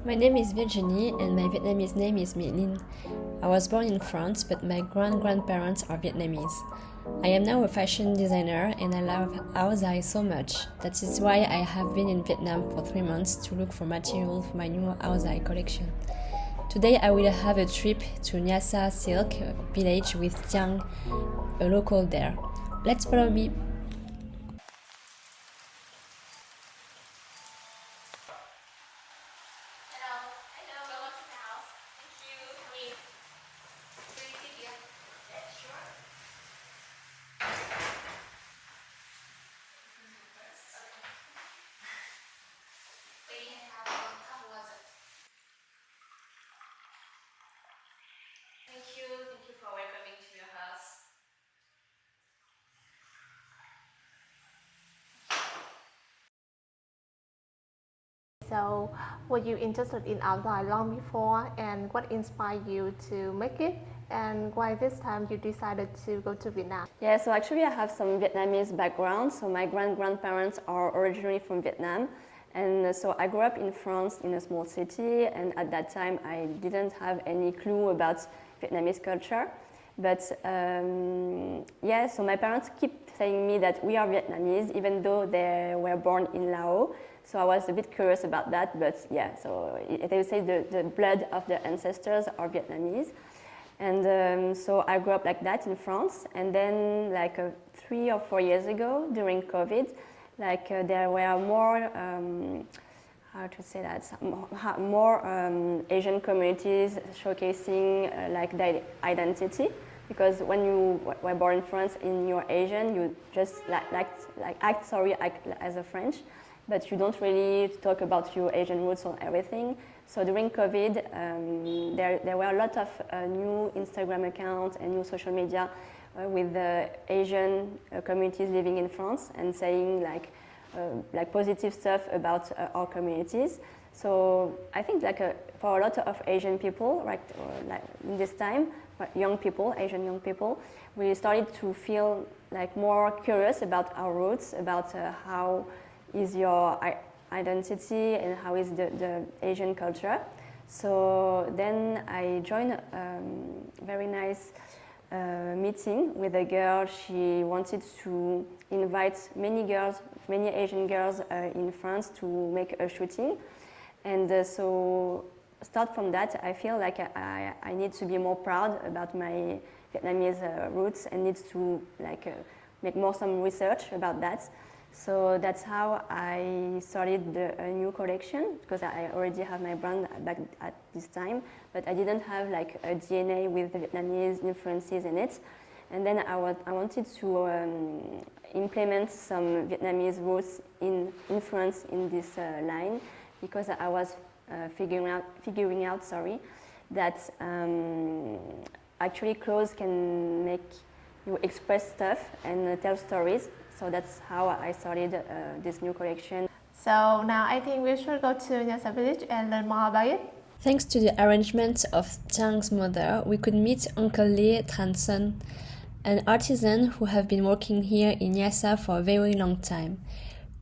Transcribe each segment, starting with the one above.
My name is Virginie and my Vietnamese name is Mỹ Linh. I was born in France, but my grandparents are Vietnamese. I am now a fashion designer and I love Áo dài so much. That is why I have been in Vietnam for 3 months to look for material for my new Áo dài collection. Today I will have a trip to Nha Sa Silk village with Tiang, a local there. Let's follow me. Thank you for welcoming to your house. So, were you interested in áo dài long before, and what inspired you to make it, and why this time you decided to go to Vietnam? Yeah, so actually I have some Vietnamese background. So my grandparents are originally from Vietnam. And so I grew up in France in a small city, and at that time I didn't have any clue about Vietnamese culture. But yeah, so my parents keep telling me that we are Vietnamese, even though they were born in Laos. So I was a bit curious about that, but yeah, so they say the blood of the ancestors are Vietnamese. And so I grew up like that in France, and then like 3 or 4 years ago, during COVID, there were more, how to say that, more Asian communities showcasing like their identity. Because when you were born in France and you're Asian, you just act as a French, but you don't really talk about your Asian roots or everything. So during COVID, there were a lot of new Instagram accounts and new social media with the Asian communities living in France and saying like positive stuff about our communities. So I think for a lot of Asian people, right, like in this time, Asian young people, we started to feel like more curious about our roots, about how is your identity and how is the Asian culture. So then I joined a very nice meeting with a girl. She wanted to invite many Asian girls in France to make a shooting. And so start from that, I feel like I need to be more proud about my Vietnamese roots and need to make some research about that. So that's how I started a new collection, because I already have my brand back at this time, but I didn't have like a DNA with the Vietnamese influences in it. And then I wanted to implement some Vietnamese roots in France in this line, because I was figuring out that actually clothes can make you express stuff and tell stories. So that's how I started this new collection. So now I think we should go to Nha Sa village and learn more about it. Thanks to the arrangement of Tiang's mother, we could meet Uncle Lee Transon, an artisan who have been working here in Nha Sa for a very long time.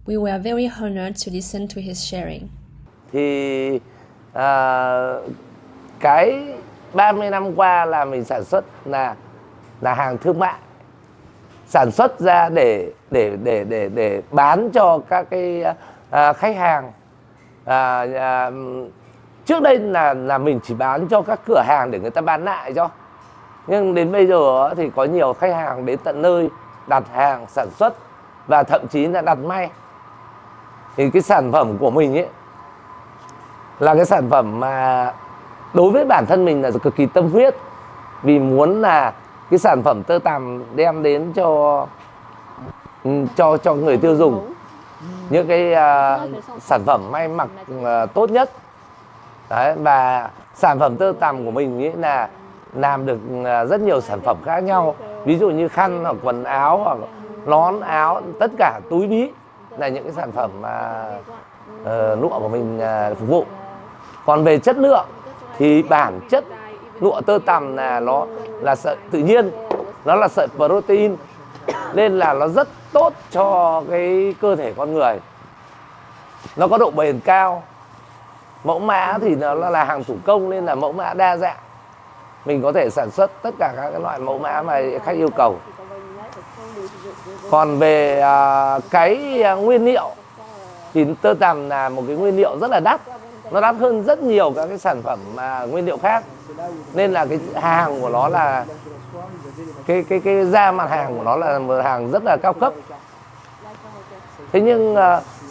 We were very honored to listen to his sharing. Thì cái 30 năm qua là mình sản xuất là hàng thương mại, sản xuất ra để bán cho các cái khách hàng. Trước đây là mình chỉ bán cho các cửa hàng để người ta bán lại cho, nhưng đến bây giờ thì có nhiều khách hàng đến tận nơi đặt hàng sản xuất và thậm chí là đặt may. Thì cái sản phẩm của mình ấy là cái sản phẩm mà đối với bản thân mình là cực kỳ tâm huyết, vì muốn là cái sản phẩm tơ tằm đem đến cho người tiêu dùng những cái sản phẩm may mặc tốt nhất. Đấy, và sản phẩm tơ tằm của mình ấy là làm được rất nhiều sản phẩm khác nhau, ví dụ như khăn hoặc quần áo hoặc nón áo, tất cả túi ví là những cái sản phẩm mà lụa của mình phục vụ. Còn về chất lượng thì bản chất lụa tơ tằm là nó là sợi tự nhiên, nó là sợi protein, nên là nó rất tốt cho cái cơ thể con người. Nó có độ bền cao, Mẫu mã thì nó là hàng thủ công nên là mẫu mã đa dạng. Mình có thể sản xuất tất cả các loại mẫu mã mà khách yêu cầu. Còn về cái nguyên liệu thì tơ tằm là một cái nguyên liệu rất là đắt. Nó đắt hơn rất nhiều các cái sản phẩm nguyên liệu khác. Nên là cái hàng của nó là cái ra mặt hàng của nó là một hàng rất là cao cấp. Thế nhưng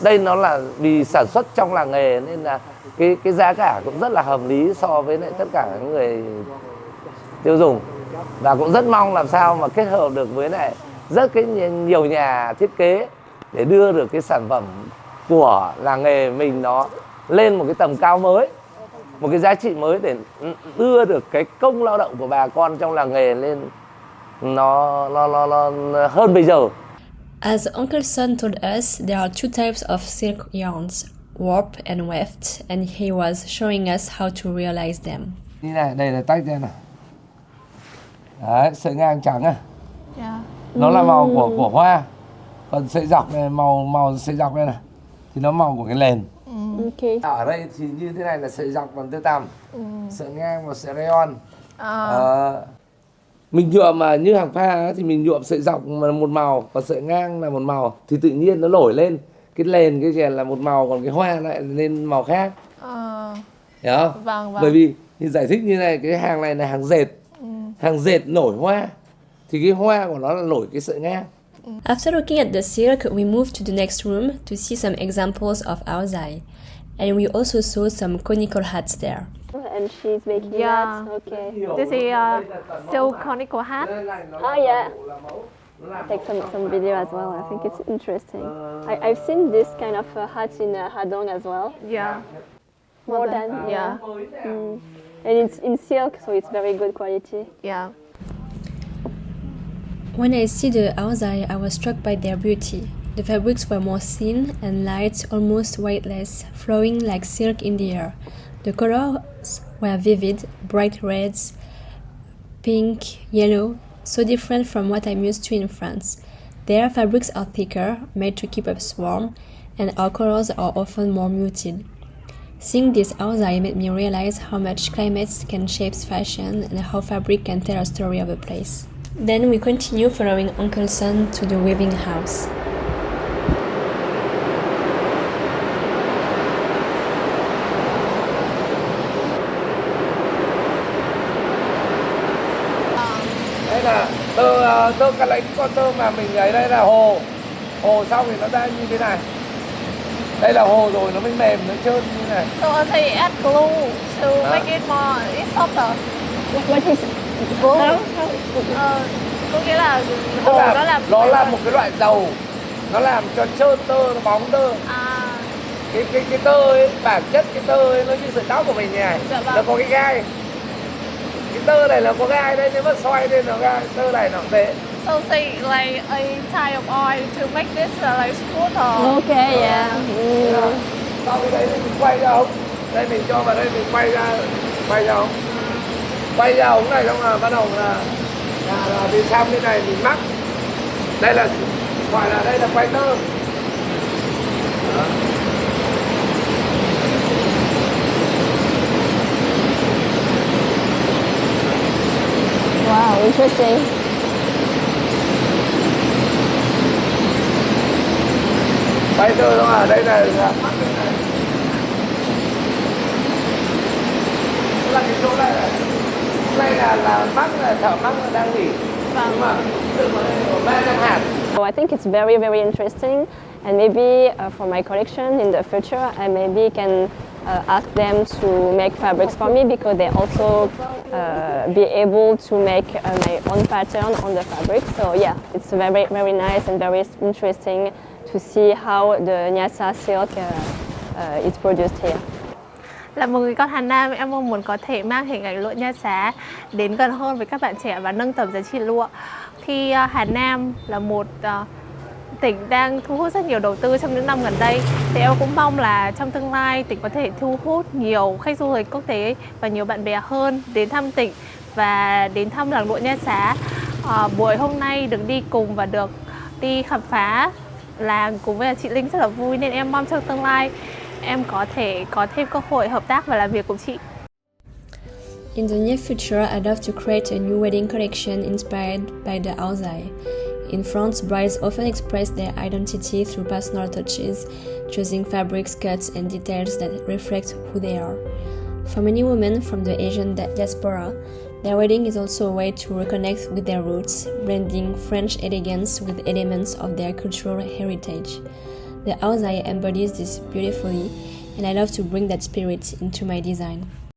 đây nó là vì sản xuất trong làng nghề nên là cái giá cả cũng rất là hợp lý so với lại tất cả những người tiêu dùng. Và cũng rất mong làm sao mà kết hợp được với lại nhiều nhà thiết kế để đưa được cái sản phẩm của làng nghề mình nó lên một cái tầm cao mới, một cái giá trị mới để đưa được cái công lao động của bà con trong làng nghề lên nó hơn bây giờ. As Uncle Son told us, there are two types of silk yarns, warp and weft, and he was showing us how to realize them. Như này, đây là tách đây này. Đấy, sợi ngang trắng à. Yeah. Nó là màu của hoa. Còn sợi dọc này, màu sợi dọc đây này thì nó màu của cái nền. Okay. Ở đây thì như thế này là sợi dọc bằng tơ tằm. Sợi ngang và sợi rayon. Mình nhuộm mà như hàng pha thì mình nhuộm sợi dọc mà một màu, còn sợi ngang là một màu thì tự nhiên nó nổi lên. Cái nền cái chèn là một màu, còn cái hoa lại lên màu khác. Hiểu không? Vâng. Bởi vì thì giải thích như này, cái hàng này là hàng dệt. Hàng dệt nổi hoa thì cái hoa của nó là nổi cái sợi ngang. After looking at the silk, we moved to the next room to see some examples of aozai. And we also saw some conical hats there. And she's making Yeah. that. Okay. This is still conical hat. Oh yeah. Take some video as well. I think it's interesting. I've seen this kind of hat in Hadong as well. Yeah. More than Yeah. And it's in silk, so it's very good quality. Yeah. When I see the aozai, I was struck by their beauty. The fabrics were more thin and light, almost weightless, flowing like silk in the air. The colors were vivid, bright reds, pink, yellow, so different from what I'm used to in France. Their fabrics are thicker, made to keep us warm, and our colors are often more muted. Seeing this aozai made me realize how much climates can shape fashion and how fabric can tell a story of a place. Then we continue following Uncle Son to the weaving house. Đây là tơ cà lãnh, con tơ mà mình ấy, đây là hồ xong thì nó ra như thế này. Đây là hồ rồi nó mới mềm, nó trơn như này. So they add glue to make it more softer. What is Glue? Có nghĩa là Tức hồ là nó là một cái loại dầu, nó làm cho trơn tơ, nó bóng tơ. Cái tơ ấy, bản chất cái tơ ấy, nó như sợi tóc của mình này, Dạ vâng. nó có cái gai. Cái tơ này là có gai đây, nếu mà xoay lên nó gai, tơ này nó cũng thế. So say like a type of oil to make this like smoother. Okay, yeah. Sau cái đấy thì mình quay ra ống, đây mình cho vào đây mình quay ra ống, quay ra ống này xong là bắt đầu là đi sang bên này mình mắc. Đây là gọi là đây là quay tơ. Đó. Wow, interesting. Quay tơ xong ở đây là mắc đây này. Đó là cái chỗ này là mắc, là thợ mắc đang nghỉ. Nhưng mà tự có đây có 300 hạt. So I think it's very, very interesting, and maybe for my collection in the future, I maybe can ask them to make fabrics for me, because they also be able to make my own pattern on the fabric. So yeah, it's very, very nice and very interesting to see how the Nyasa silk is produced here. Là một người con Hà Nam, em mong muốn có thể mang hình ảnh lụa Nha Xá đến gần hơn với các bạn trẻ và nâng tầm giá trị lụa. Khi Hà Nam là một tỉnh đang thu hút rất nhiều đầu tư trong những năm gần đây, thì em cũng mong là trong tương lai tỉnh có thể thu hút nhiều khách du lịch quốc tế và nhiều bạn bè hơn đến thăm tỉnh và đến thăm làng lụa Nha Xá. Buổi hôm nay được đi cùng và được đi khám phá làng cùng với chị Linh rất là vui, nên em mong trong tương lai em có thể có thêm cơ hội hợp tác và làm việc cùng chị. In the near future, I'd love to create a new wedding collection inspired by the Auzai. In France, brides often express their identity through personal touches, choosing fabrics, cuts, and details that reflect who they are. For many women from the Asian diaspora, their wedding is also a way to reconnect with their roots, blending French elegance with elements of their cultural heritage. The Auzai embodies this beautifully, and I love to bring that spirit into my design.